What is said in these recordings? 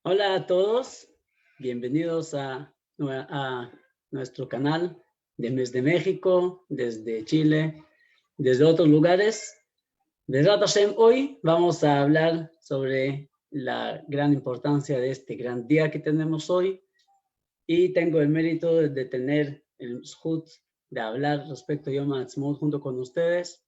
Hola a todos, bienvenidos a nuestro canal desde México, desde Chile, desde otros lugares. Besrat Hashem, hoy vamos a hablar sobre la gran importancia de este gran día que tenemos hoy y tengo el mérito de tener el zhut de hablar respecto a Yom Ha'atzmaut junto con ustedes.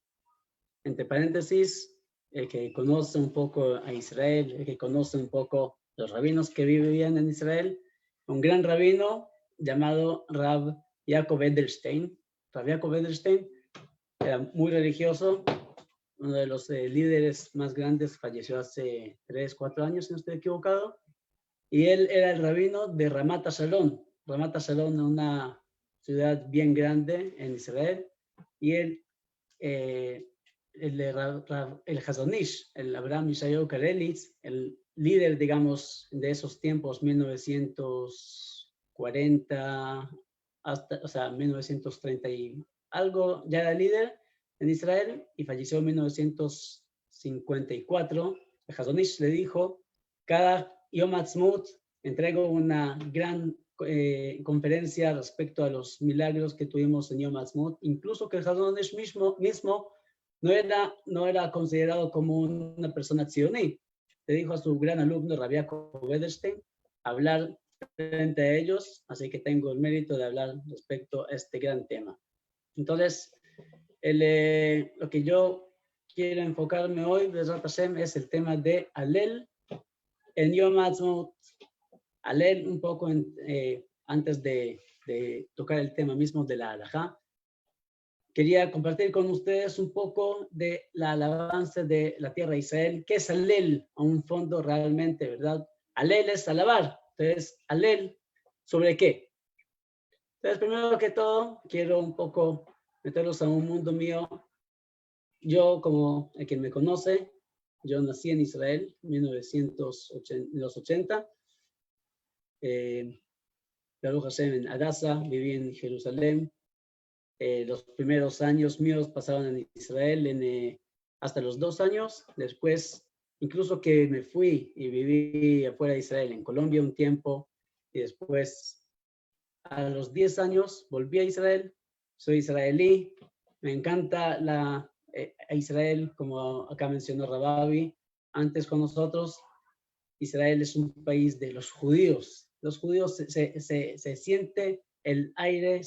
Entre paréntesis, el que conoce un poco a Israel, el que conoce un poco los rabinos que vivían en Israel, un gran rabino llamado Rab Yaakov Edelstein. Rab Yaakov Edelstein era muy religioso, uno de los líderes más grandes, falleció hace 3, 4 años, si no estoy equivocado, y él era el rabino de Ramat HaShalom. Ramat HaShalom es una ciudad bien grande en Israel, y él el Hazonish, el Abraham Yishayahu Karelitz, el líder, digamos, de esos tiempos, 1940 hasta, o sea, 1930 y algo, ya era líder en Israel y falleció en 1954. El Hazonish le dijo, cada Yom Ha'atzmaut entrego una gran conferencia respecto a los milagros que tuvimos en Yom Ha'atzmaut, incluso que el Hazonish mismo no era considerado como una persona tzioní. Le dijo a su gran alumno, Rabbi Yaakov Edelstein, hablar frente a ellos, así que tengo el mérito de hablar respecto a este gran tema. Entonces, lo que yo quiero enfocarme hoy, Besrat Hashem, es el tema de Alel en Yom Ha'atzmaut. Alel un poco antes de tocar el tema mismo de la halajá. Quería compartir con ustedes un poco de la alabanza de la tierra de Israel. ¿Qué es Alel? A un fondo realmente, ¿verdad? Alel es alabar. Entonces, Alel, ¿sobre qué? Entonces, primero que todo, quiero un poco meterlos a un mundo mío. Yo, como el que me conoce, yo nací en Israel en 1980. Baruch Hashem en Adasa, viví en Jerusalén. Los primeros años míos pasaron en Israel hasta los 2 años. Después, incluso que me fui y viví afuera de Israel, en Colombia un tiempo, y después a los 10 años volví a Israel. Soy israelí, me encanta a Israel, como acá mencionó Rabavi antes con nosotros. Israel es un país de los judíos. Los judíos se siente el aire,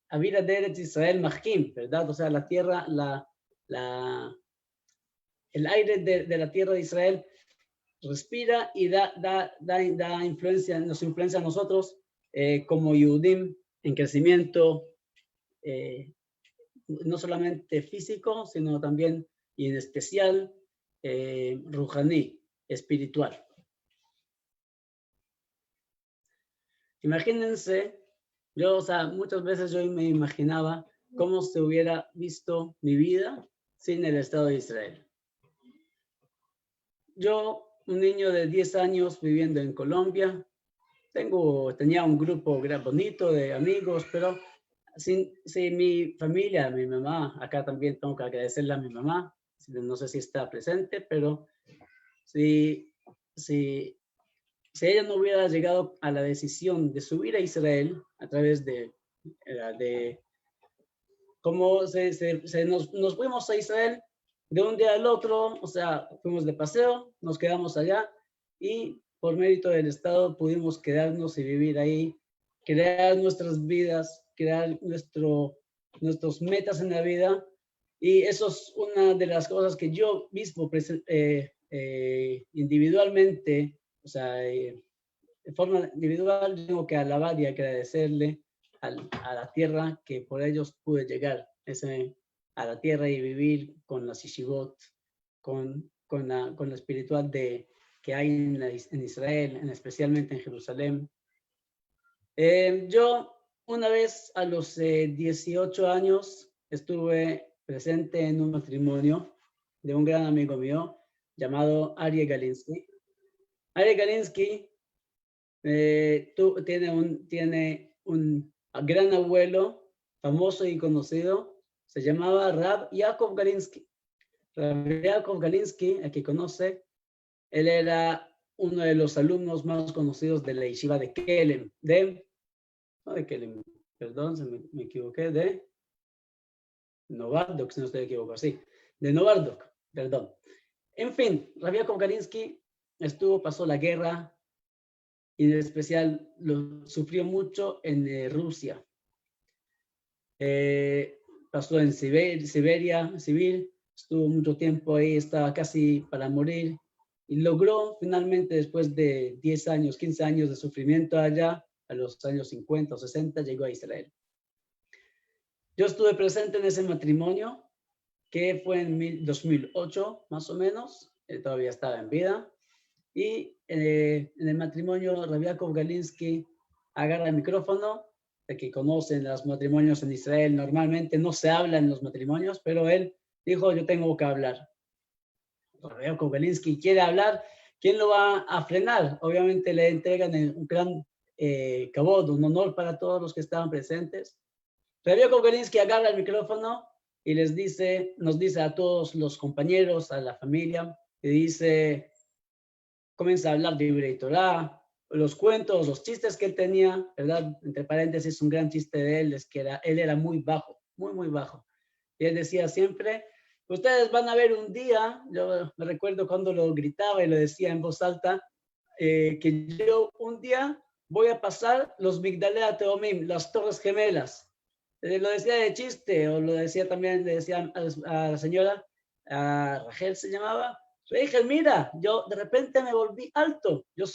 Avira de Eretz Israel Mahkim, ¿verdad? O sea, la tierra, el aire de la tierra de Israel respira y da influencia, nos influencia a nosotros como Yehudim en crecimiento, no solamente físico, sino también y en especial ruhaní, espiritual. Imagínense, o sea, muchas veces yo me imaginaba cómo se hubiera visto mi vida sin el Estado de Israel. Yo, un niño de 10 años viviendo en Colombia, tenía un grupo bonito de amigos, pero sin mi familia, mi mamá, acá también tengo que agradecerle a mi mamá, no sé si está presente, pero si ella no hubiera llegado a la decisión de subir a Israel a través de cómo nos fuimos a Israel de un día al otro, o sea, fuimos de paseo, nos quedamos allá y por mérito del Estado pudimos quedarnos y vivir ahí, crear nuestras vidas, crear nuestros metas en la vida. Y eso es una de las cosas que yo mismo individualmente, o sea, de forma individual, tengo que alabar y agradecerle a la tierra que por ellos pude llegar a la tierra y vivir con la Sishivot, con la espiritual que hay en Israel, especialmente en Jerusalén. Yo una vez a los 18 años estuve presente en un matrimonio de un gran amigo mío llamado Aryeh Galinsky. Aryeh Galinsky tiene un gran abuelo famoso y conocido, se llamaba Rab Yaakov Galinsky. Rab Yaakov Galinsky, el que conoce, él era uno de los alumnos más conocidos de la yeshiva de Kelem, no de Kelem, perdón, me equivoqué, de Novardok, si no estoy equivocado, sí, de Novardok, perdón. En fin, Rabbi Yaakov Kalinsky pasó la guerra y en especial lo sufrió mucho en Rusia. Pasó en Siberia, estuvo mucho tiempo ahí, estaba casi para morir y logró finalmente, después de 10 años, 15 años de sufrimiento allá, a los años 50 o 60, llegó a Israel. Yo estuve presente en ese matrimonio, que fue en 2008, más o menos, todavía estaba en vida, y en el matrimonio Rabbi Yaakov Kalinsky agarra el micrófono, de que conocen los matrimonios en Israel, normalmente no se habla en los matrimonios, pero él dijo, yo tengo que hablar. Rabbi Yaakov Kalinsky quiere hablar, ¿quién lo va a frenar? Obviamente le entregan un gran kavod, un honor para todos los que estaban presentes. Rabbi Yaakov Kalinsky agarra el micrófono y nos dice a todos los compañeros, a la familia, y dice, comienza a hablar de Divrei Torah, los cuentos, los chistes que él tenía, ¿verdad? Entre paréntesis, un gran chiste de él es que él era muy bajo, muy, muy bajo. Y él decía siempre, ustedes van a ver un día, yo me recuerdo cuando lo gritaba y lo decía en voz alta, que yo un día voy a pasar los Migdalei Teomim, las torres gemelas. Lo decía de chiste, o lo decía también, le decía a la señora, a Rachel se llamaba, le dije, mira, yo de repente me volví alto, yo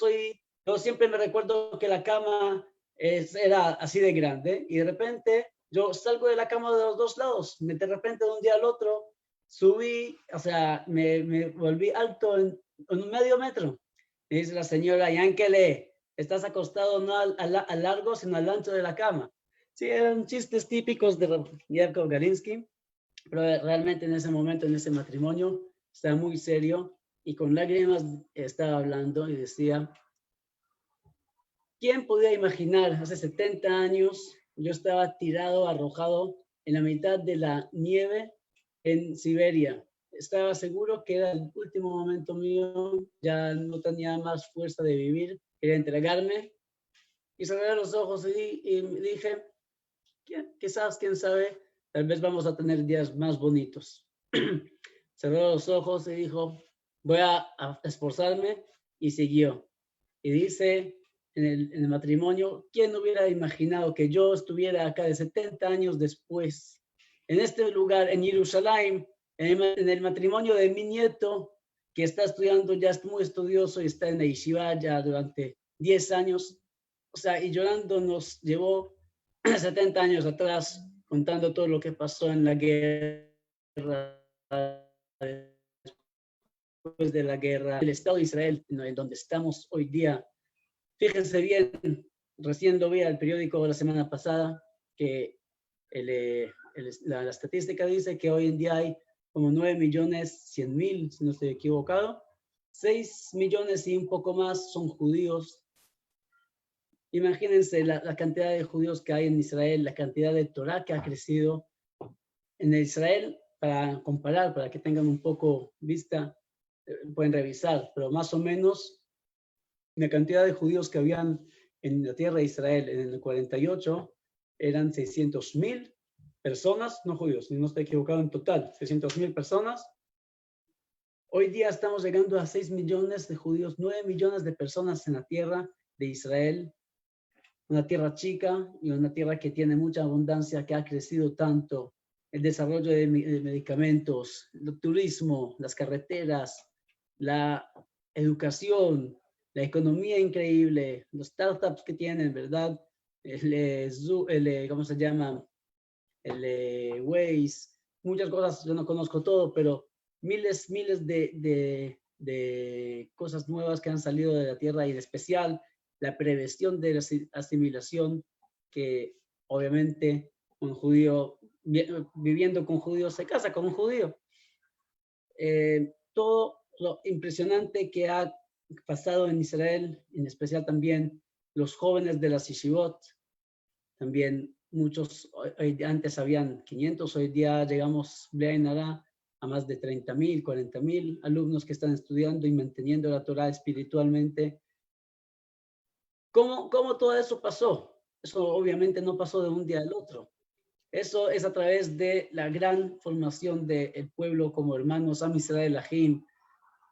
siempre me recuerdo que la cama era así de grande, y de repente yo salgo de la cama de los dos lados, de repente de un día al otro subí, o sea, me volví alto en un medio metro. Me dice la señora, Yankele, estás acostado no al largo, sino al ancho de la cama. Sí, eran chistes típicos de Yaakov Kalinsky, pero realmente en ese momento, en ese matrimonio, estaba muy serio y con lágrimas estaba hablando y decía, ¿quién podía imaginar hace 70 años yo estaba tirado, arrojado en la mitad de la nieve en Siberia? Estaba seguro que era el último momento mío, ya no tenía más fuerza de vivir, quería entregarme y cerré los ojos y dije, quizás, quién sabe, tal vez vamos a tener días más bonitos. Cerró los ojos y dijo, voy a esforzarme, y siguió. Y dice en el matrimonio, ¿quién hubiera imaginado que yo estuviera acá de 70 años después, en este lugar, en Jerusalén, en el matrimonio de mi nieto, que está estudiando, ya es muy estudioso y está en la yeshiva ya durante 10 años? O sea, y llorando nos llevó 70 años atrás, contando todo lo que pasó en la guerra, después de la guerra, el Estado de Israel, en donde estamos hoy día. Fíjense bien, recién lo vi al periódico la semana pasada, que la estadística dice que hoy en día hay como 9.100.000, si no estoy equivocado, 6 millones y un poco más son judíos. Imagínense la cantidad de judíos que hay en Israel, la cantidad de Torah que ha crecido en Israel, para comparar, para que tengan un poco vista, pueden revisar, pero más o menos la cantidad de judíos que habían en la tierra de Israel en el 48 eran 600.000 personas, no judíos, no estoy equivocado, en total, 600.000 personas. Hoy día estamos llegando a 6 millones de judíos, 9 millones de personas en la tierra de Israel, una tierra chica y una tierra que tiene mucha abundancia, que ha crecido tanto, el desarrollo de medicamentos, el turismo, las carreteras, la educación, la economía increíble, los startups que tienen, ¿verdad? ¿Cómo se llama? El Waze, muchas cosas, yo no conozco todo, pero miles de cosas nuevas que han salido de la tierra, y en especial la prevención de la asimilación, que obviamente un judío viviendo con judíos se casa con un judío. Todo lo impresionante que ha pasado en Israel, en especial también los jóvenes de las yeshivot, también muchos, antes habían 500, hoy día llegamos, a más de 30.000, 40.000 alumnos que están estudiando y manteniendo la Torá espiritualmente. ¿Cómo todo eso pasó? Eso obviamente no pasó de un día al otro. Eso es a través de la gran formación del pueblo como hermanos, Am Israel, Ajim.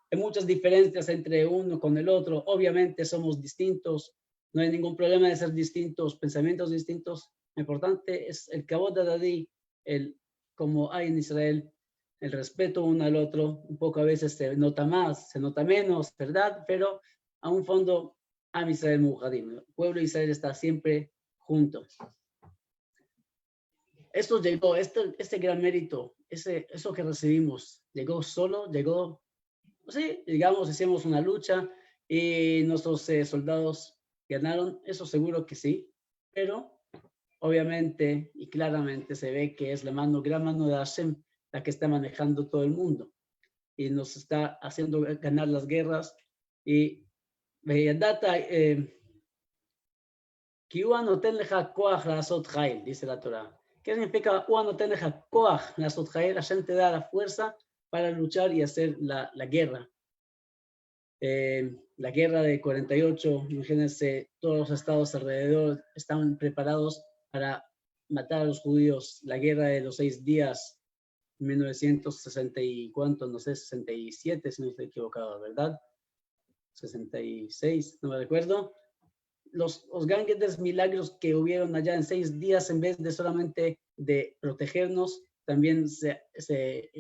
Hay muchas diferencias entre uno con el otro. Obviamente somos distintos. No hay ningún problema de ser distintos, pensamientos distintos. Lo importante es el Kavod Adadi, como hay en Israel, el respeto uno al otro. Un poco a veces se nota más, se nota menos, ¿verdad? Pero a un fondo, Am Israel Mujadim. El pueblo de Israel está siempre junto. Esto llegó, este gran mérito, eso que recibimos, llegó solo, llegó, sí, digamos, hicimos una lucha y nuestros soldados ganaron, eso seguro que sí, pero obviamente y claramente se ve que es la gran mano de Hashem la que está manejando todo el mundo y nos está haciendo ganar las guerras y dice la Torah. ¿Qué significa? Hashem te da la fuerza para luchar y hacer la guerra. La guerra de 48, imagínense, todos los estados alrededor estaban preparados para matar a los judíos. La guerra de los 6 días, 1960 y cuánto, no sé, 67, si no estoy equivocado, ¿verdad? 66, no me recuerdo. Los grandes milagros que hubieron allá en 6 días, en vez de solamente de protegernos, también se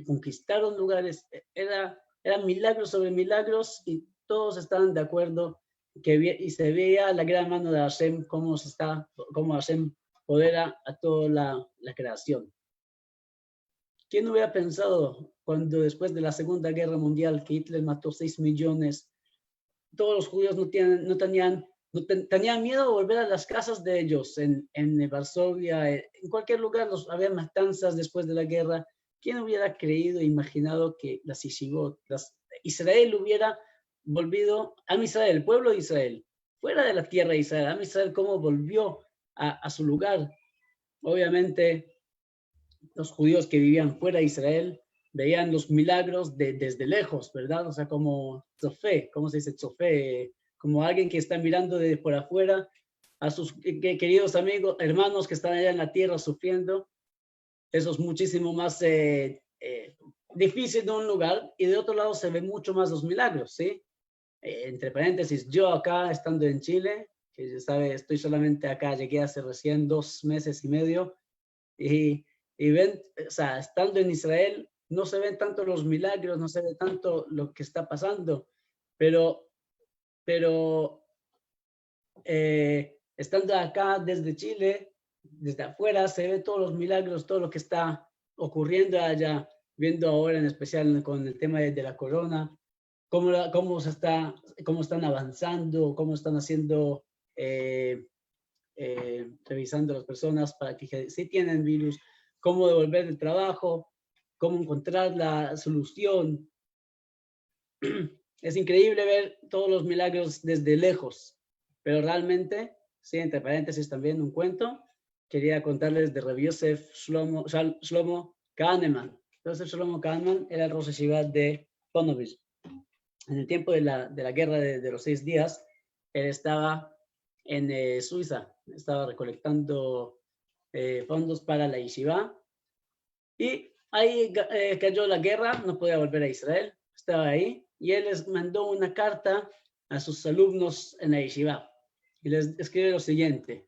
conquistaron lugares. Eran milagros sobre milagros y todos estaban de acuerdo y se veía la gran mano de Hashem, cómo Hashem podera a toda la creación. ¿Quién hubiera pensado cuando después de la Segunda Guerra Mundial que Hitler mató 6 millones, todos los judíos tenían miedo de volver a las casas de ellos en Varsovia, en cualquier lugar había matanzas después de la guerra? ¿Quién hubiera creído e imaginado que las Yeshivot, Israel hubiera volvido, Am Israel, el pueblo de Israel, fuera de la tierra de Israel, Am Israel cómo volvió a su lugar? Obviamente los judíos que vivían fuera de Israel veían los milagros desde lejos, ¿verdad? O sea, como tzofé, ¿cómo se dice tzofé? Como alguien que está mirando de por afuera a sus queridos amigos, hermanos que están allá en la tierra sufriendo. Eso es muchísimo más difícil de un lugar, y de otro lado se ven mucho más los milagros, ¿sí? Entre paréntesis, yo acá estando en Chile, que ya sabe, estoy solamente acá, llegué hace recién 2 meses y medio, y ven, o sea, estando en Israel, no se ven tanto los milagros, no se ve tanto lo que está pasando, pero estando acá desde Chile, desde afuera, se ve todos los milagros, todo lo que está ocurriendo allá, viendo ahora en especial con el tema de la corona, cómo están avanzando, cómo están haciendo, revisando a las personas para que si tienen virus, cómo devolver el trabajo, cómo encontrar la solución. Es increíble ver todos los milagros desde lejos, pero realmente, sí, entre paréntesis también un cuento, quería contarles de Rabbi Yosef Shlomo Kahneman. Yosef Shlomo Kahneman era el Rosh Yeshiva de Ponevezh. En el tiempo de la guerra de los 6 días, él estaba en Suiza, estaba recolectando fondos para la yeshiva, y ahí cayó la guerra, no podía volver a Israel, estaba ahí, y él les mandó una carta a sus alumnos en la yeshiva, y les escribe lo siguiente: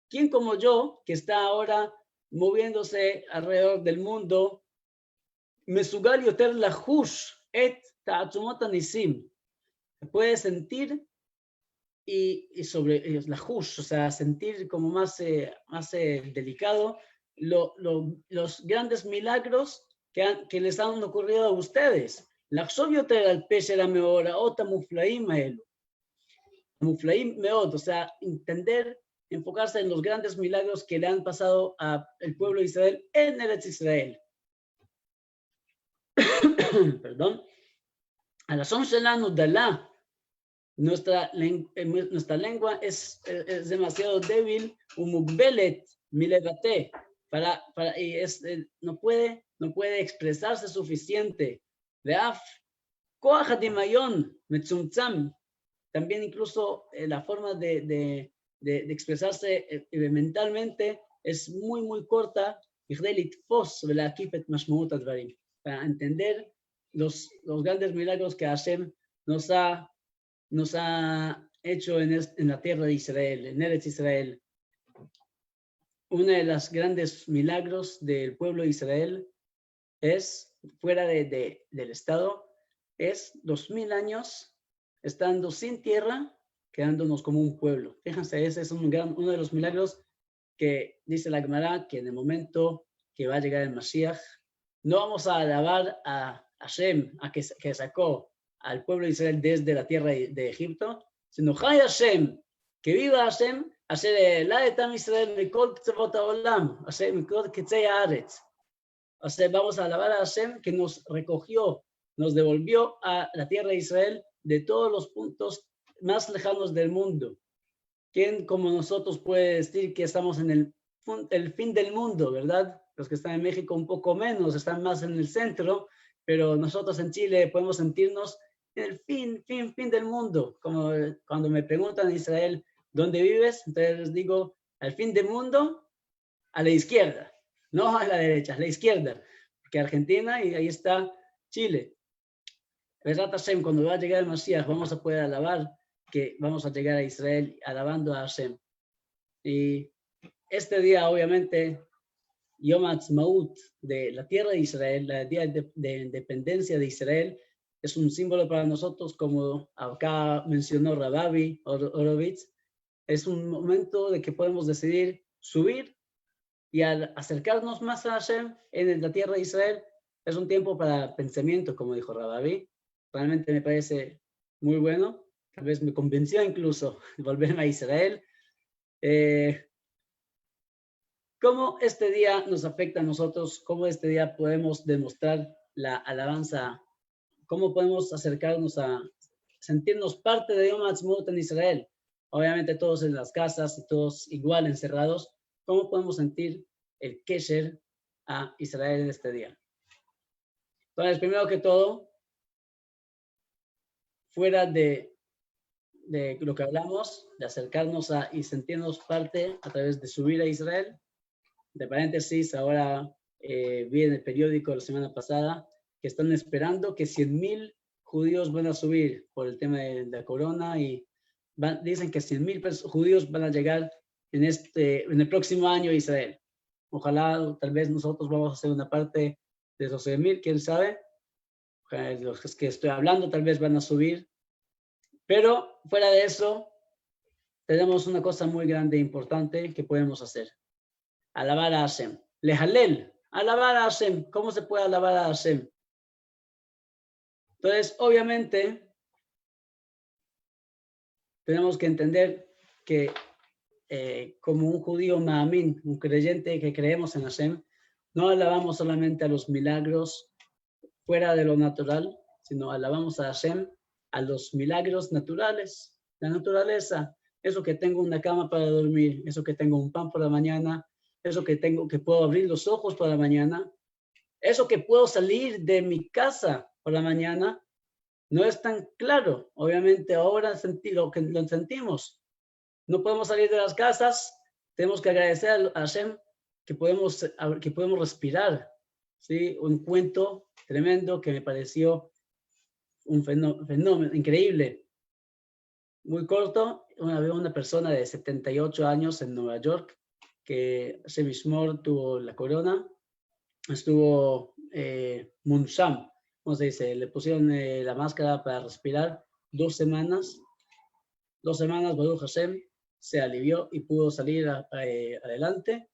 ¿Quién como yo, que está ahora moviéndose alrededor del mundo, mesugal yoter lahush et ta'atzumot hanisim, puede sentir y sobre la hush, o sea, sentir como más delicado los grandes milagros que les han ocurrido a ustedes. לחשוב יותר על פשר המאורעות המופלאים האלו. מופלאים מאוד, o sea, entender, enfocarse en los grandes milagros que le han pasado al pueblo de Israel en Eretz Israel. Perdón. הלשון שלנו דלה, nuestra lengua es demasiado débil, umugbelet, milevate, y no puede expresarse suficiente. Veaf, koach hadimayon, metzumtzam. También incluso la forma de expresarse mentalmente es muy corta, para entender los grandes milagros que Hashem nos ha hecho en la tierra de Israel, en Eretz Israel. Uno de los grandes milagros del pueblo de Israel es, fuera del Estado, es 2000 años estando sin tierra, quedándonos como un pueblo. Fíjense, ese es uno de los milagros que dice la Gemara, que en el momento que va a llegar el Mashiach, no vamos a alabar a Hashem, que sacó al pueblo de Israel desde la tierra de Egipto, sino Jai Hashem, que viva Hashem, Hashem la etam Israel mikol k'tzavot ha'olam, Hashem mikol k'tzei haaretz. O sea, vamos a alabar a Hashem que nos recogió, nos devolvió a la tierra de Israel de todos los puntos más lejanos del mundo. ¿Quién como nosotros puede decir que estamos en el fin del mundo, verdad? Los que están en México un poco menos, están más en el centro, pero nosotros en Chile podemos sentirnos en el fin del mundo. Como cuando me preguntan en Israel, ¿dónde vives? Entonces les digo, al fin del mundo, a la izquierda, no a la derecha, a la izquierda, porque Argentina y ahí está Chile. Besat Hashem, cuando va a llegar el Mashiach, vamos a poder alabar que vamos a llegar a Israel alabando a Hashem. Y este día, obviamente, Yom Ha'atzmaut de la tierra de Israel, el día de independencia de Israel, es un símbolo para nosotros, como acá mencionó Rababi Orovitz. Es un momento de que podemos decidir subir y al acercarnos más a Hashem en la tierra de Israel, es un tiempo para pensamiento, como dijo Rababi. Realmente me parece muy bueno. Tal vez me convenció incluso de volverme a Israel. ¿Cómo este día nos afecta a nosotros? ¿Cómo este día podemos demostrar la alabanza? ¿Cómo podemos acercarnos a sentirnos parte de Yom Ha'atzmaut en Israel? Obviamente todos en las casas y todos igual encerrados. ¿Cómo podemos sentir el Kesher a Israel en este día? Entonces, primero que todo, fuera de lo que hablamos, de acercarnos y sentirnos parte a través de subir a Israel. De paréntesis, ahora vi en el periódico la semana pasada que están esperando que 100,000 judíos van a subir por el tema de la corona y dicen que 100,000 judíos van a llegar en el próximo año a Israel. Ojalá, tal vez nosotros vamos a ser una parte de esos 100,000, quién sabe. Los que estoy hablando tal vez van a subir. Pero fuera de eso, tenemos una cosa muy grande e importante que podemos hacer. Alabar a Hashem. Lehalel, alabar a Hashem. ¿Cómo se puede alabar a Hashem? Entonces, obviamente, tenemos que entender que como un judío ma'amin, un creyente que creemos en Hashem, no alabamos solamente a los milagros fuera de lo natural, sino alabamos a Hashem a los milagros naturales, la naturaleza, eso que tengo una cama para dormir, eso que tengo un pan por la mañana, eso que puedo abrir los ojos por la mañana, eso que puedo salir de mi casa por la mañana, no es tan claro. Obviamente ahora lo sentimos. No podemos salir de las casas, tenemos que agradecer a Hashem que podemos respirar. ¿Sí? Un cuento tremendo que me pareció un fenómeno increíble. Muy corto, una persona de 78 años en Nueva York, que Hashem Yishmor tuvo la corona, estuvo Munsham, ¿cómo se dice? Le pusieron la máscara para respirar 2 semanas. 2 semanas, Baruch Hashem, se alivió y pudo salir adelante.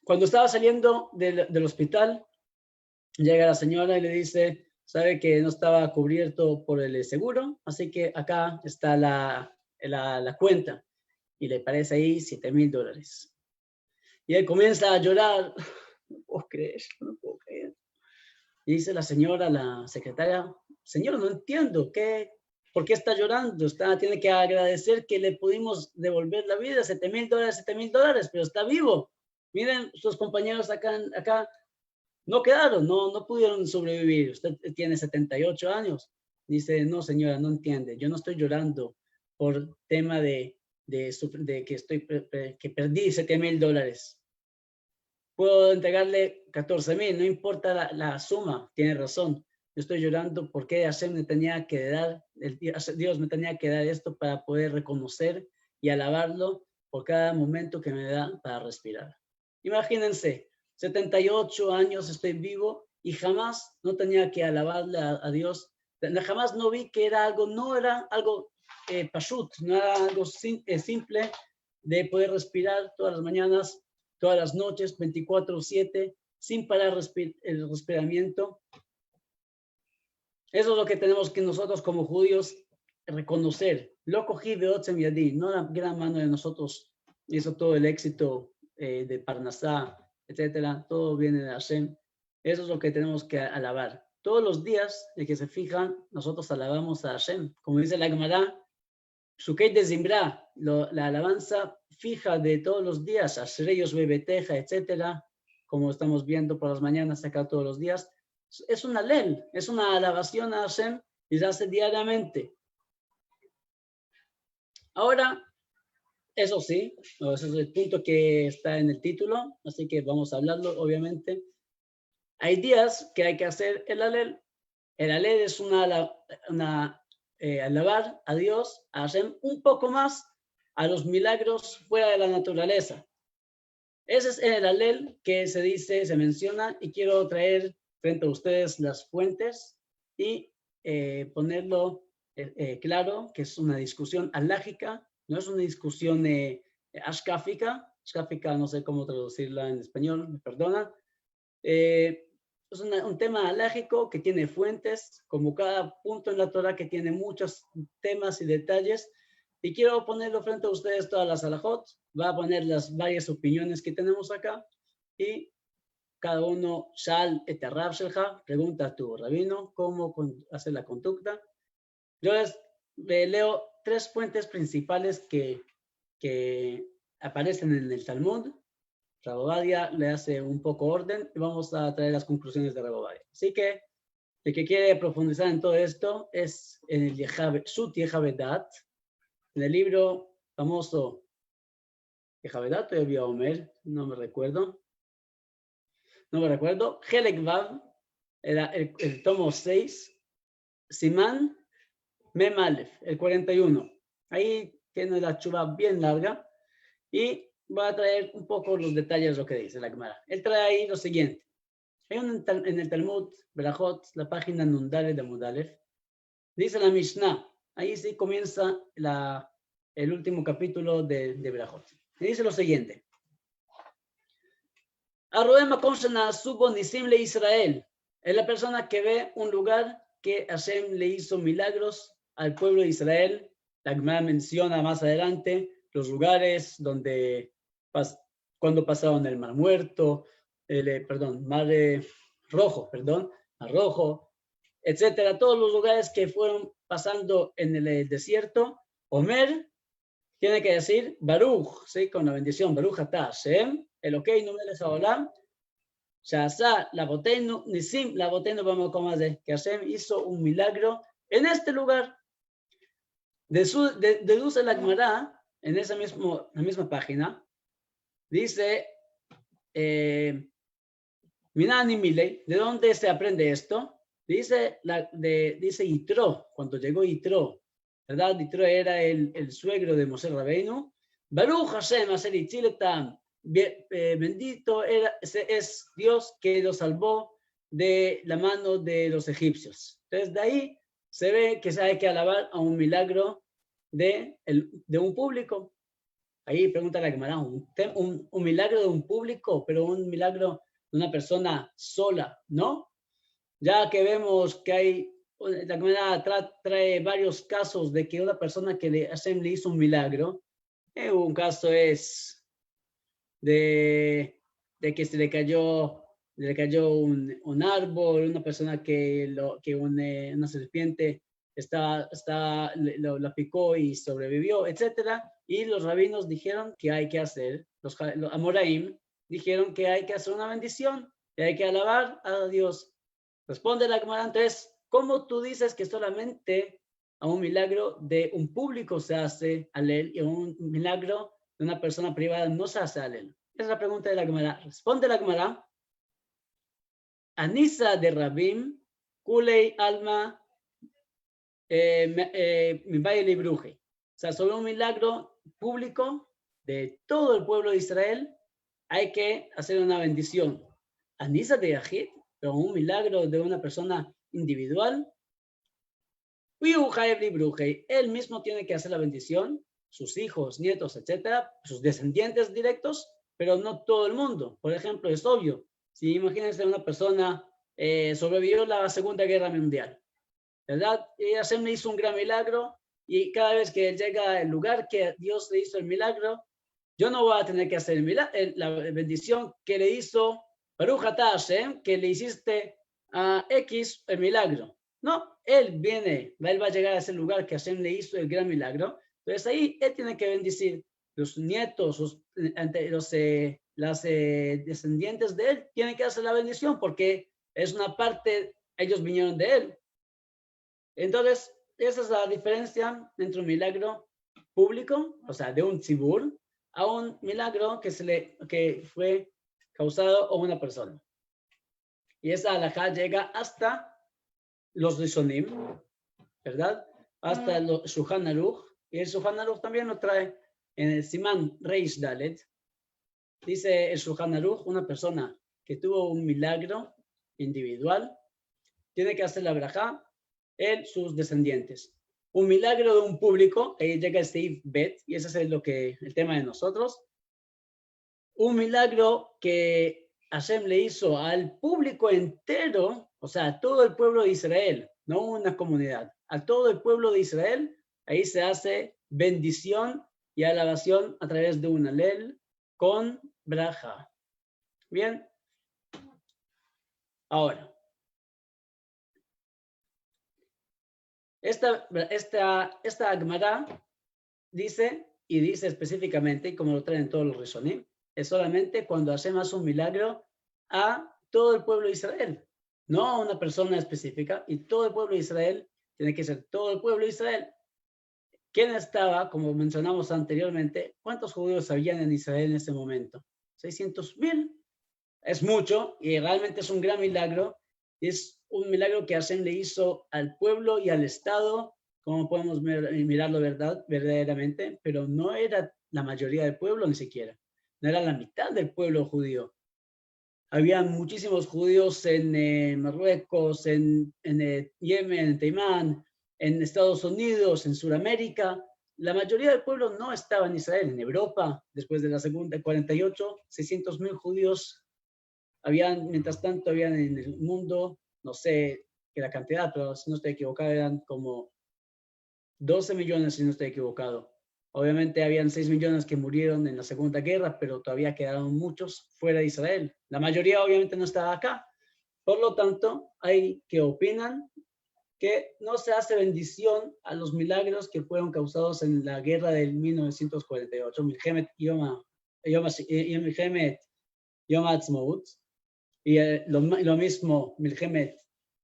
Cuando estaba saliendo del hospital, llega la señora y le dice, sabe que no estaba cubierto por el seguro, así que acá está la cuenta. Y le parece ahí $7,000. Y él comienza a llorar. No puedo creer. Y dice la señora, la secretaria, señor, no entiendo, ¿qué ¿Por qué está llorando? Tiene que agradecer que le pudimos devolver la vida, $7,000, pero está vivo. Miren, sus compañeros acá no quedaron, no pudieron sobrevivir. Usted tiene 78 años. Dice, no, señora, no entiende. Yo no estoy llorando por tema de que perdí $7,000. Puedo entregarle 14,000, no importa la suma, tiene razón. Yo estoy llorando porque Hashem me tenía que dar, Dios me tenía que dar esto para poder reconocer y alabarlo por cada momento que me da para respirar. Imagínense, 78 años estoy vivo y jamás no tenía que alabarle a Dios. Jamás no vi que no era algo pashut, no era algo simple de poder respirar todas las mañanas, todas las noches, 24/7, sin parar el respiramiento. Eso es lo que tenemos que nosotros como judíos reconocer. Lo cogí de Otzem Yadi, no la gran mano de nosotros hizo todo el éxito de Parnasá, etcétera. Todo viene de Hashem. Eso es lo que tenemos que alabar. Todos los días, el que se fijan, nosotros alabamos a Hashem. Como dice la Gemara, Shukei de Zimbra, la alabanza fija de todos los días, Ashreyos Bebeteja, etcétera, como estamos viendo por las mañanas acá todos los días, es una lel, es una alabación a Hashem y se hace diariamente. Ahora, eso sí, ese es el punto que está en el título, así que vamos a hablarlo, obviamente. Hay días que hay que hacer el alel. El alel es alabar a Dios, a Hashem, un poco más a los milagros fuera de la naturaleza. Ese es el alel que se menciona, y quiero traer frente a ustedes las fuentes y ponerlo claro, que es una discusión alágica, no es una discusión ashkáfica, no sé cómo traducirla en español, me perdonan. Es un tema alágico que tiene fuentes, como cada punto en la Torah que tiene muchos temas y detalles, y quiero ponerlo frente a ustedes todas las alajot, va a poner las varias opiniones que tenemos acá, y cada uno, Shal et Rab Shelcha, pregunta a tu rabino cómo hacer la conducta. Yo les leo 3 fuentes principales que aparecen en el Talmud. Rav Ovadia le hace un poco orden y vamos a traer las conclusiones de Rav Ovadia. Así que el que quiere profundizar en todo esto es en el Shut Yehavedat, en el libro famoso Yehavedat o Yevia Omer, no me recuerdo, Helek Vav, era el tomo 6, Simán Mem Aleph, el 41. Ahí tiene la chuva bien larga y voy a traer un poco los detalles de lo que dice la Gemara. Él trae ahí lo siguiente. Hay en el Talmud, Berajot, la página Nundale de Mudalef, dice la Mishnah, ahí sí comienza el último capítulo de Berajot. Y dice lo siguiente. Israel es la persona que ve un lugar que Hashem le hizo milagros al pueblo de Israel. La Gemara menciona más adelante los lugares cuando pasaron el Mar Muerto, Mar Rojo, etcétera. Todos los lugares que fueron pasando en el desierto. Omer tiene que decir Baruch, ¿sí? Con la bendición, Baruch atah Hashem, Elokeinu melech haolam, Sha'asa labotenu nisim labotenu b'makom, que Hashem hizo un milagro en este lugar. Deduce la Gemara en la misma página, dice Minani Milei, ¿de dónde se aprende esto? Dice Yitro, cuando llegó Yitro, ¿verdad? Yitro era el suegro de Moshe Rabbeinu. Baruch Hashem Asher Itziletam, bendito es Dios que lo salvó de la mano de los egipcios. Entonces de ahí se ve que se hay que alabar a un milagro de un público. Ahí pregunta la Gemara, un milagro de un público, pero un milagro de una persona sola, ¿no? Ya que vemos que la Gemara trae varios casos de que una persona que Hashem le hizo un milagro. Un caso es de que se le cayó un árbol, una persona una serpiente la picó y sobrevivió, etcétera. Y los rabinos dijeron que hay que hacer, los Amoraim dijeron que hay que hacer una bendición, que hay que alabar a Dios. Responde la Gemara entonces, ¿cómo tú dices que solamente a un milagro de un público se hace alel y a un milagro de una persona privada no se hace alel? Esa es la pregunta de la Gemara. Responde la Gemara, Anisa de Rabim, Kulei Alma, mi baile y bruje. O sea, sobre un milagro público de todo el pueblo de Israel, hay que hacer una bendición. Anisa de Yahid, pero un milagro de una persona individual, él mismo tiene que hacer la bendición, sus hijos, nietos, etcétera, sus descendientes directos, pero no todo el mundo. Por ejemplo, es obvio, si imagínense una persona sobrevivió la Segunda Guerra Mundial, ¿verdad? Y Hashem le hizo un gran milagro y cada vez que llega al lugar que Dios le hizo el milagro, yo no voy a tener que hacer la bendición que le hizo Baruch atah Hashem, que le hiciste a X el milagro. No, él va a llegar a ese lugar que Hashem le hizo el gran milagro. Entonces ahí él tiene que bendecir los nietos, las descendientes de él, tienen que hacer la bendición porque es una parte, ellos vinieron de él. Entonces, esa es la diferencia entre un milagro público, o sea, de un tzibur, a un milagro que fue causado a una persona. Y esa halajá llega hasta los Rishonim, ¿verdad? Hasta el Shulchan Aruch. Y el Shulchan Aruch también lo trae en el Simán Reish Dalet. Dice el Shulchan Aruch, una persona que tuvo un milagro individual, tiene que hacer la brajá en sus descendientes. Un milagro de un público, ahí llega el Seif Bet, y ese es el tema de nosotros. Un milagro que Hashem le hizo al público entero, o sea, a todo el pueblo de Israel, no una comunidad, a todo el pueblo de Israel, ahí se hace bendición y alabación a través de un alel con braja. Bien. Ahora, esta Gemara dice específicamente, como lo traen todos los Rishonim, es solamente cuando hacemos un milagro a todo el pueblo de Israel, no a una persona específica, y todo el pueblo de Israel tiene que ser todo el pueblo de Israel. ¿Quién estaba, como mencionamos anteriormente, cuántos judíos habían en Israel en ese momento? 600,000. Es mucho y realmente es un gran milagro. Es un milagro que Hashem le hizo al pueblo y al Estado, como podemos mirarlo verdaderamente, pero no era la mayoría del pueblo ni siquiera. No era la mitad del pueblo judío. Había muchísimos judíos en Marruecos, en Yemen, en Teimán, en Estados Unidos, en Sudamérica. La mayoría del pueblo no estaba en Israel. En Europa, después de la segunda, 48, 600,000 judíos mientras tanto, habían en el mundo, no sé qué la cantidad, pero si no estoy equivocado, eran como 12 millones, si no estoy equivocado. Obviamente habían 6 millones que murieron en la Segunda Guerra, pero todavía quedaron muchos fuera de Israel. La mayoría obviamente no estaba acá. Por lo tanto, hay que opinan que no se hace bendición a los milagros que fueron causados en la guerra del 1948, Milhemet Yom Ha'atzmaut, y lo mismo Milhemet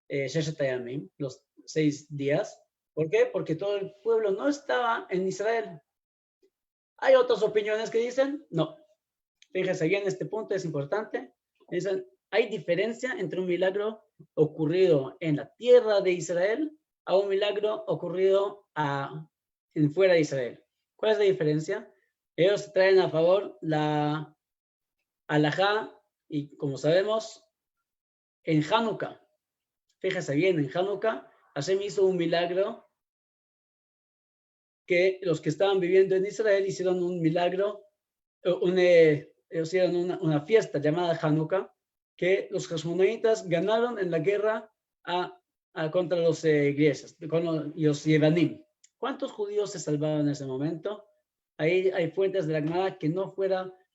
Sheshet Hayamim, los 6 días. ¿Por qué? Porque todo el pueblo no estaba en Israel. Hay otras opiniones que dicen, no. Fíjense bien, este punto es importante. Dicen, hay diferencia entre un milagro ocurrido en la tierra de Israel a un milagro ocurrido en fuera de Israel. ¿Cuál es la diferencia? Ellos traen a favor la halajá, y como sabemos, en Hanukkah. Fíjense bien, en Hanukkah, Hashem hizo un milagro que los que estaban viviendo en Israel hicieron un milagro, hicieron una fiesta llamada Hanukkah, que los hashmonaitas ganaron en la guerra contra los griegos, con los yevanim. ¿Cuántos judíos se salvaron en ese momento? Ahí hay fuentes de la Gemara que no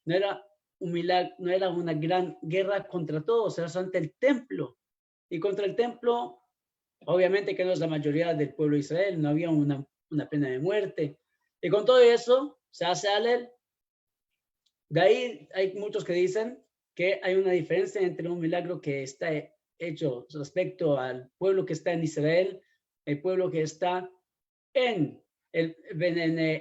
era un milagro, no era una gran guerra contra todos, era solamente el templo. Y contra el templo Obviamente que no es la mayoría del pueblo de Israel, no había una pena de muerte. Y con todo eso, se hace Alel. De ahí hay muchos que dicen que hay una diferencia entre un milagro que está hecho respecto al pueblo que está en Israel, el pueblo que está en Israel,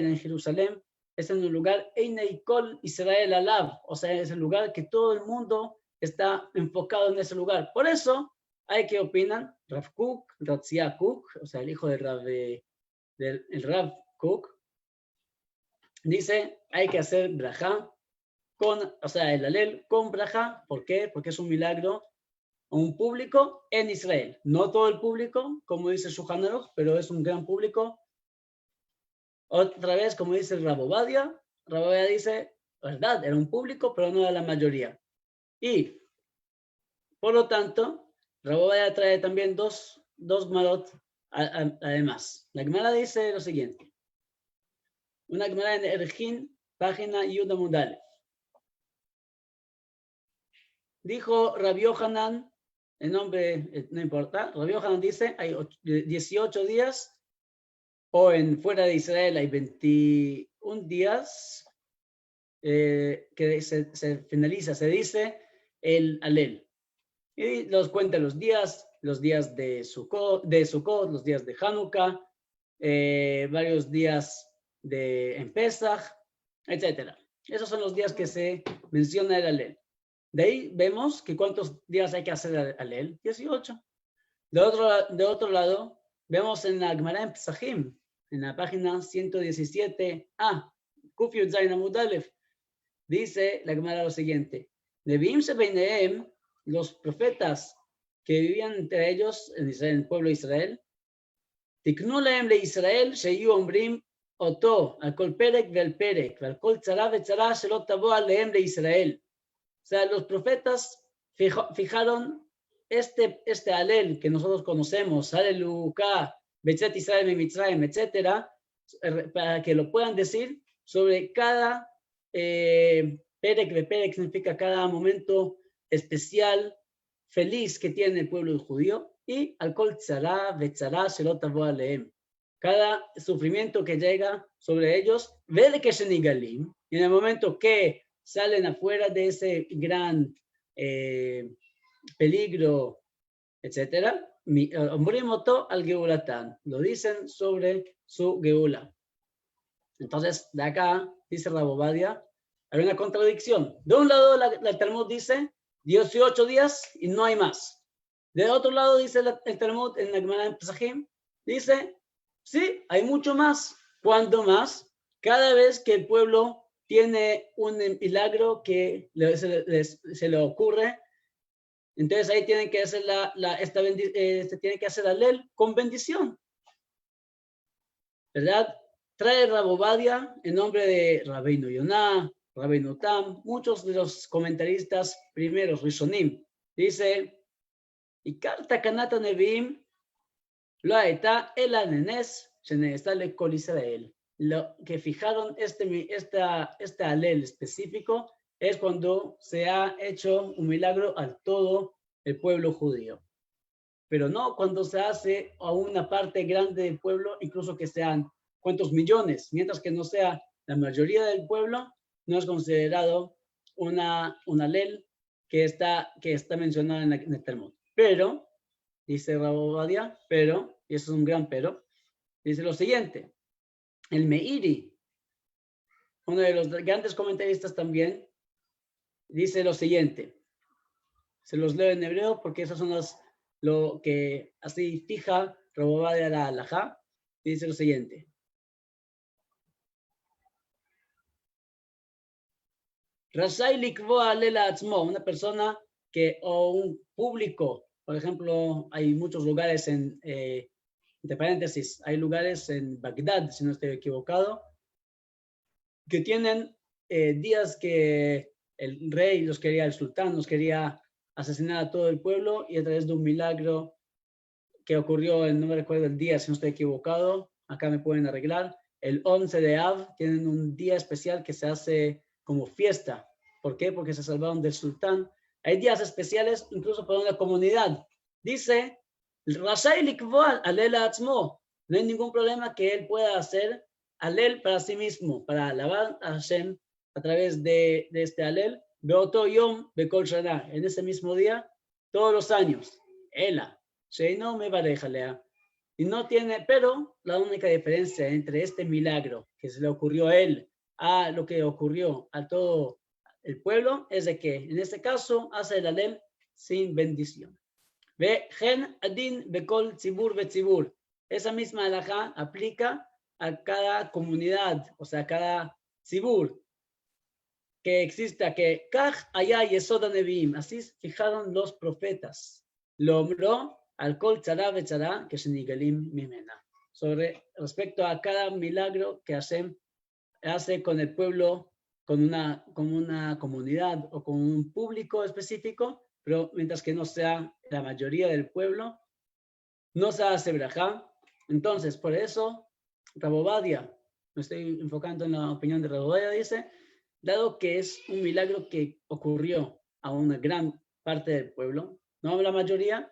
en Jerusalén, es en un lugar, Eineikol Israel Alav, o sea, es el lugar que todo el mundo está enfocado en ese lugar. Por eso, hay que opinan, Rav Kook, Ratzia Kook, o sea, el hijo del Rav Kook, dice, hay que hacer brajá o sea, el alel con brajá. ¿Por qué? Porque es un milagro un público en Israel. No todo el público, como dice Shulchan Aruch, pero es un gran público. Otra vez, como dice Rabobadia dice, verdad, era un público, pero no era la mayoría. Y, por lo tanto, Rabobadia trae también dos marot además. La Gemara dice lo siguiente. Una Gemara en Erjin, página Yuda Mudale. Dijo Rabbi Yohanan, el nombre no importa, Rabbi Yohanan dice, hay 18 días, o fuera de Israel hay 21 días, que se finaliza, se dice el Alel. Y los cuenta los días de Sukkot, los días de Hanukkah, varios días en Pesach, etc. Esos son los días que se menciona el Alel. De ahí vemos que cuántos días hay que hacer Alel, 18. De otro lado, vemos en la Gemara en Pesachim, en la página 117a, Kuf Yud Zayin Amud Aleph, dice la Gemara lo siguiente: Neviim Shebenehem, los profetas que vivían entre ellos en Israel, en el pueblo de Israel, Tiknu Lehem le Israel, Sheyu Ombrim Oto, al Kol Perek vel Perek, al Kol Tzara vetzara Shelot Tabo Alehem le Israel. O sea, los profetas fijaron este alel que nosotros conocemos, Aleluca, Betzet Israel, Mitzrayim, etcétera, para que lo puedan decir sobre cada perek significa cada momento especial, feliz que tiene el pueblo judío, y al kol tzara, vetzara, shelot tavo alehem. Cada sufrimiento que llega sobre ellos, vele que shenigalim, y en el momento que salen afuera de ese gran peligro, etcétera, Ombrimoto al Geulatán, lo dicen sobre su Geula. Entonces, de acá, dice Rabobadia, hay una contradicción. De un lado, la Talmud dice 18 días y no hay más. De otro lado, dice el Talmud en la Gemara en Pesachim, dice, sí, hay mucho más. ¿Cuándo más? Cada vez que el pueblo tiene un milagro que se le ocurre, entonces ahí tienen que hacer tiene que hacer Alel con bendición, ¿verdad? Trae Rabobadia en nombre de Rabbeinu Yonah, Rabbeinu Tam, muchos de los comentaristas primeros, Rishonim, dice, y Karta Kanata Neviim, lo está el anenes, se le col Israel. Lo que fijaron este alel específico es cuando se ha hecho un milagro a todo el pueblo judío. Pero no cuando se hace a una parte grande del pueblo, incluso que sean cuántos millones, mientras que no sea la mayoría del pueblo, no es considerado un alel que está mencionado en el Talmud. Pero, dice Rabobadia, y eso es un gran pero, dice lo siguiente: el Meiri, uno de los grandes comentaristas también, dice lo siguiente. Se los leo en hebreo porque esas son lo que así fija Rabobadia la halajá. Dice lo siguiente: Rashay likvoa lela atzmo, una persona o un público, por ejemplo, hay muchos lugares entre paréntesis, hay lugares en Bagdad, si no estoy equivocado, que tienen días que el rey el sultán los quería asesinar a todo el pueblo, y a través de un milagro que ocurrió, no me recuerdo el día, si no estoy equivocado, acá me pueden arreglar, el 11 de Av, tienen un día especial que se hace como fiesta. ¿Por qué? Porque se salvaron del sultán. Hay días especiales incluso para una comunidad. Dice Rashay likvoa alel atzmo. No hay ningún problema que él pueda hacer alel para sí mismo, para alabar a Hashem a través de este alel. Beoto yom bekol shana. En ese mismo día, todos los años. Ela. Sheino me barejalea. Y no tiene, pero la única diferencia entre este milagro que se le ocurrió a él a lo que ocurrió a todo el pueblo es de que en este caso hace el alel sin bendición. Ve gen adin bekol tzibur betzibur. Esa misma halajá aplica a cada comunidad, o sea, a cada tzibur que exista, que kaj allá yesoda neviim, así fijaron los profetas. Lo omró al kol tzara betzara que se nigalim mimena. Sobre respecto a cada milagro que Hashem hace con el pueblo, con una comunidad o con un público específico, pero mientras que no sea la mayoría del pueblo, no se hace brajá. Entonces, por eso, Rabobadia, me estoy enfocando en la opinión de Rabobadia, dice, dado que es un milagro que ocurrió a una gran parte del pueblo, no a la mayoría,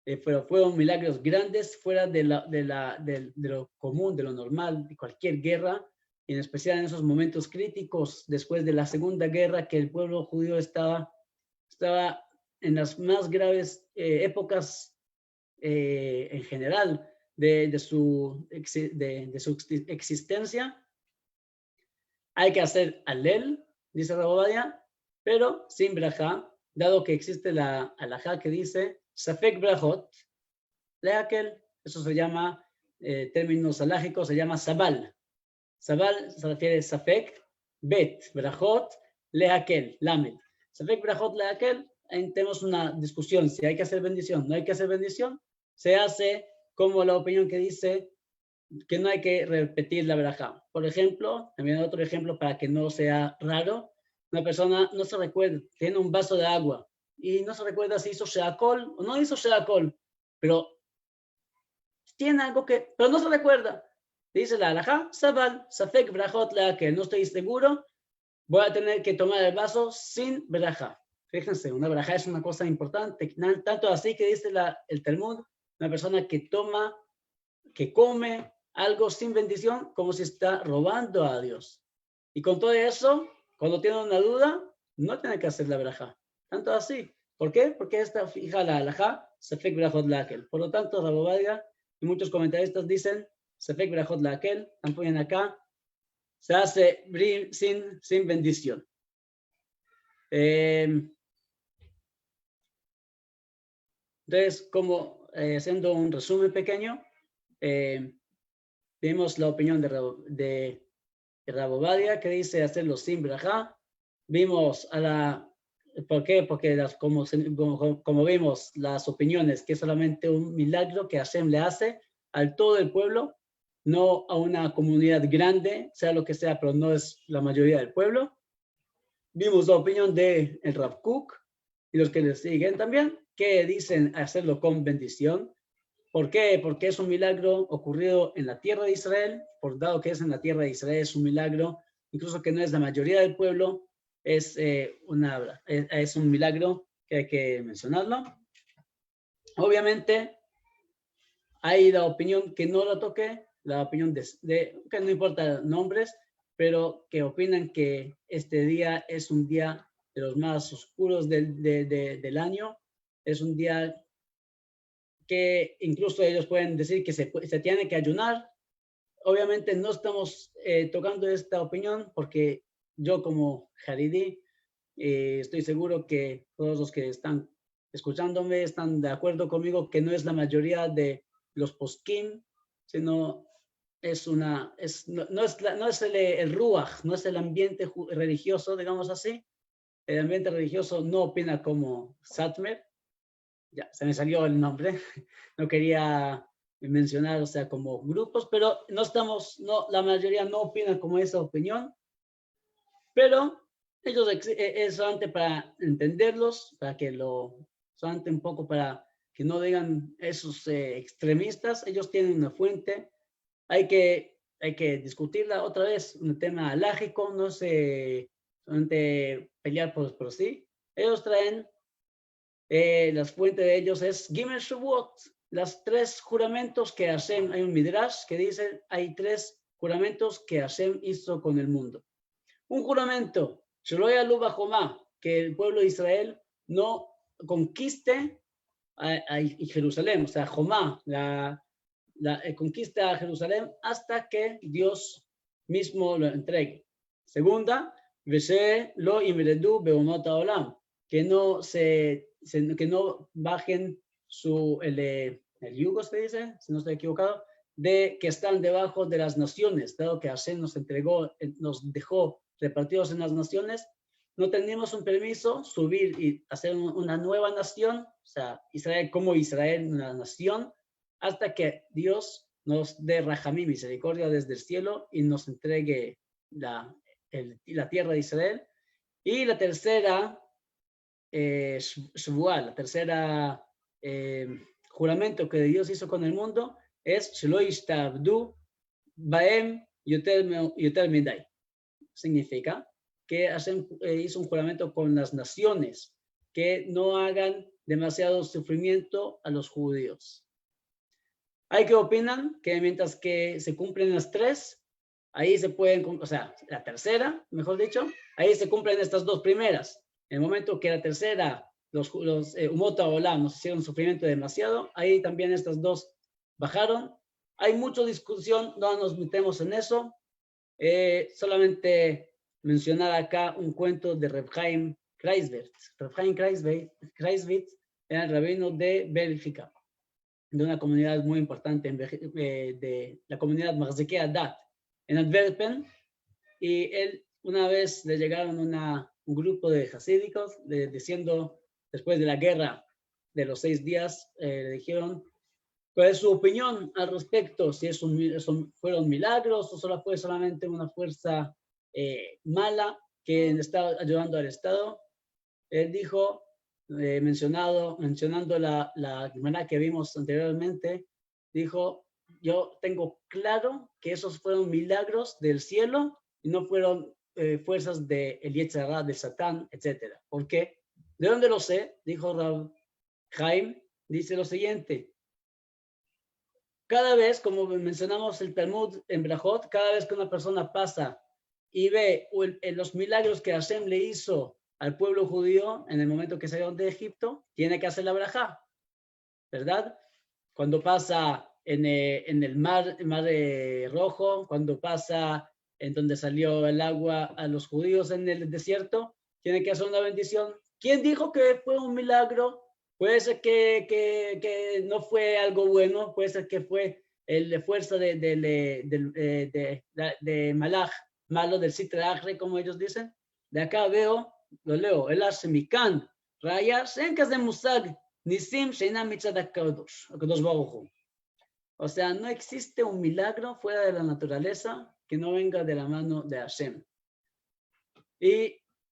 pero fueron milagros grandes fuera de lo común, de lo normal, de cualquier guerra, en especial en esos momentos críticos después de la Segunda Guerra, que el pueblo judío estaba en las más graves épocas en general de su existencia. Hay que hacer alel, dice Rabobadia, pero sin brajá, dado que existe la halajá que dice safek brajot, leakel, eso se llama, términos halágicos, se llama sabal. Sabal se refiere a safek, bet, brajot, leakel, lamed. Safek brajot, leakel, tenemos una discusión si hay que hacer bendición, no hay que hacer bendición. Se hace como la opinión que dice que no hay que repetir la verajá. Por ejemplo, también otro ejemplo para que no sea raro, una persona no se recuerda, tiene un vaso de agua y no se recuerda si hizo sheakol o no hizo sheakol, pero tiene algo que, pero no se recuerda. Dice la halajá, sabal, safek brajot la que no estoy seguro, voy a tener que tomar el vaso sin verajá. Fíjense, una verajá es una cosa importante, tanto así que dice el Talmud, una persona que toma, que come algo sin bendición, como si está robando a Dios. Y con todo eso, cuando tiene una duda, no tiene que hacer la verajá. Tanto así. ¿Por qué? Porque esta fija la halajá, sefek brajot lakel. Por lo tanto, Rabobadia y muchos comentaristas dicen, sefek brajot lakel, tampoco acá, se hace sin bendición. Entonces, como haciendo un resumen pequeño, vimos la opinión de Rabobadia que dice hacerlo sin brajá. Vimos ¿por qué? Porque como vimos las opiniones, que es solamente un milagro que Hashem le hace al todo el pueblo, no a una comunidad grande, sea lo que sea, pero no es la mayoría del pueblo. Vimos la opinión de el Rav Kook y los que le siguen también, que dicen hacerlo con bendición. ¿Por qué? Porque es un milagro ocurrido en la tierra de Israel, por dado que es en la tierra de Israel, es un milagro, incluso que no es la mayoría del pueblo, es un milagro que hay que mencionarlo. Obviamente, hay la opinión que no la toqué, la opinión que no importa nombres, pero que opinan que este día es un día de los más oscuros del año, es un día que incluso ellos pueden decir que se tiene que ayunar. Obviamente no estamos tocando esta opinión porque yo como Haridi estoy seguro que todos los que están escuchándome están de acuerdo conmigo que no es la mayoría de los poskim, sino no es el ruach, no es el ambiente religioso, digamos así. El ambiente religioso no opina como Satmer. Ya, se me salió el nombre, no quería mencionar, o sea, como grupos, pero la mayoría no opinan como esa opinión, pero ellos es solamente para entenderlos, solamente un poco para que no digan esos extremistas, ellos tienen una fuente, hay que discutirla otra vez, un tema alágico, no se solamente pelear por sí, ellos traen las fuentes de ellos es Gimel Shavuot, las 3 juramentos que Hashem, hay un Midrash que dice, hay 3 juramentos que Hashem hizo con el mundo. Un juramento, Shelo Yalu Bajomá, que el pueblo de Israel no conquiste a Jerusalén, o sea, Jomá, conquista a Jerusalén hasta que Dios mismo lo entregue. Segunda, Veshe lo imredu beomot haolam, que no bajen el yugo, se dice, si no estoy equivocado, de que están debajo de las naciones, dado que Hashem nos entregó, nos dejó repartidos en las naciones, no tenemos un permiso subir y hacer una nueva nación, o sea, Israel como Israel, una nación, hasta que Dios nos dé Rahamim, misericordia desde el cielo, y nos entregue la tierra de Israel. Y la tercera, Shvuah, la tercera juramento que Dios hizo con el mundo, es Shelo Yishtabdu Baem Yoter Midai. Significa que hizo un juramento con las naciones, que no hagan demasiado sufrimiento a los judíos. Hay que opinan que mientras que se cumplen las 3, ahí se pueden, o sea, la tercera, mejor dicho, ahí se cumplen estas 2 primeras. En el momento que la tercera, los Umot Haolam nos hicieron sufrimiento demasiado, ahí también estas 2 bajaron. Hay mucha discusión, no nos metemos en eso. Solamente mencionar acá un cuento de Reb Chaim Kreiswitz. Reb Chaim Kreiswitz era el rabino de Bélgica, de una comunidad muy importante, de la comunidad Marzekei Adat, en Antwerpen, y él una vez le llegaron un grupo de hasídicos diciendo, después de la guerra de los 6 días, le dijeron, ¿cuál es su opinión al respecto? Si fueron milagros o solo fue solamente una fuerza mala que está ayudando al Estado. Él dijo, mencionando la Gemara que vimos anteriormente, dijo, yo tengo claro que esos fueron milagros del cielo y no fueron fuerzas de el Yetzer Hara, de Satán, etc. ¿Por qué? ¿De dónde lo sé? Dijo Rab Chaim, dice lo siguiente. Cada vez, como mencionamos el Talmud en Brajot, cada vez que una persona pasa y ve los milagros que Hashem le hizo al pueblo judío en el momento que salieron de Egipto, tiene que hacer la brajá, ¿verdad? Cuando pasa en el mar Rojo, cuando pasa en donde salió el agua a los judíos en el desierto, tiene que hacer una bendición. ¿Quién dijo que fue un milagro? Puede ser que no fue algo bueno, puede ser que fue la fuerza de Malach, malo del Sitra Achre, como ellos dicen. De acá lo leo, el Ashemikan, Raya, Sencas de Musag, Nisim, Sheina Mitzad Kadosh Baruch Hu. O sea, no existe un milagro fuera de la naturaleza que no venga de la mano de Hashem.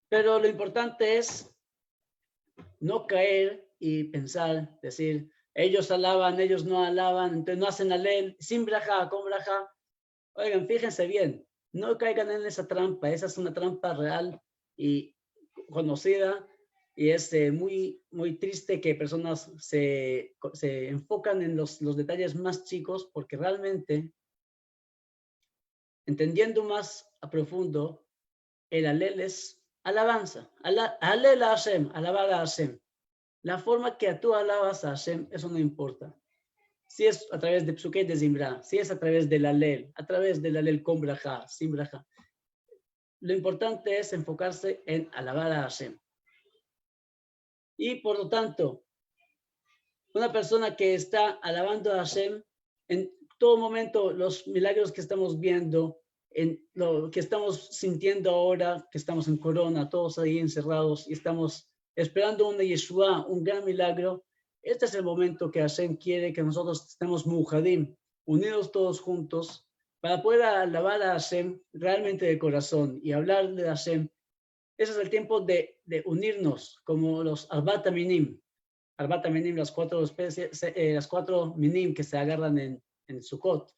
Pero lo importante es no caer y pensar, decir, ellos alaban, ellos no alaban, entonces no hacen alel, sin braja, con braja. Oigan, fíjense bien, no caigan en esa trampa, esa es una trampa real y conocida, y es muy, muy triste que personas se enfocan en los detalles más chicos, porque realmente, entendiendo más a profundo, el alel es alabanza, alel a Hashem, alabar a Hashem. La forma que tú alabas a Hashem, eso no importa. Si es a través de Psuké de Zimbra, si es a través del alel con braja, sin braja. Lo importante es enfocarse en alabar a Hashem. Y por lo tanto, una persona que está alabando a Hashem, en todo momento los milagros que estamos viendo, en lo que estamos sintiendo ahora, que estamos en Corona, todos ahí encerrados y estamos esperando una Yeshua, un gran milagro, este es el momento que Hashem quiere que nosotros estemos mujadim, unidos todos juntos, para poder alabar a Hashem realmente de corazón y hablar de Hashem. Ese es el tiempo de unirnos como los Arbat Minim. Arbat Minim, las 4 especies, las 4 Minim que se agarran en Sukkot.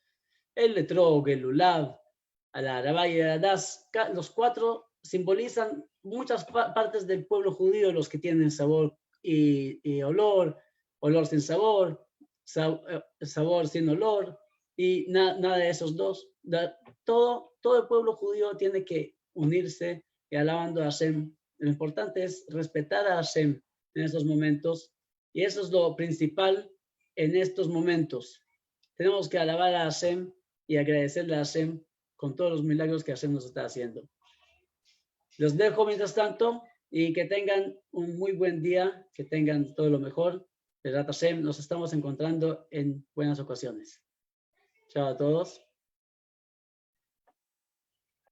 El Letrog, el Lulav, a la Arabá y el Adas, los 4 simbolizan muchas partes del pueblo judío, los que tienen sabor y olor, olor sin sabor, sabor sin olor, y nada de esos dos. Todo el pueblo judío tiene que unirse y alabando a Hashem. Lo importante es respetar a Hashem en estos momentos, y eso es lo principal en estos momentos. Tenemos que alabar a Hashem y agradecerle a Hashem con todos los milagros que Hashem nos está haciendo. Los dejo mientras tanto y que tengan un muy buen día, que tengan todo lo mejor. Hashem, nos estamos encontrando en buenas ocasiones. Chao a todos.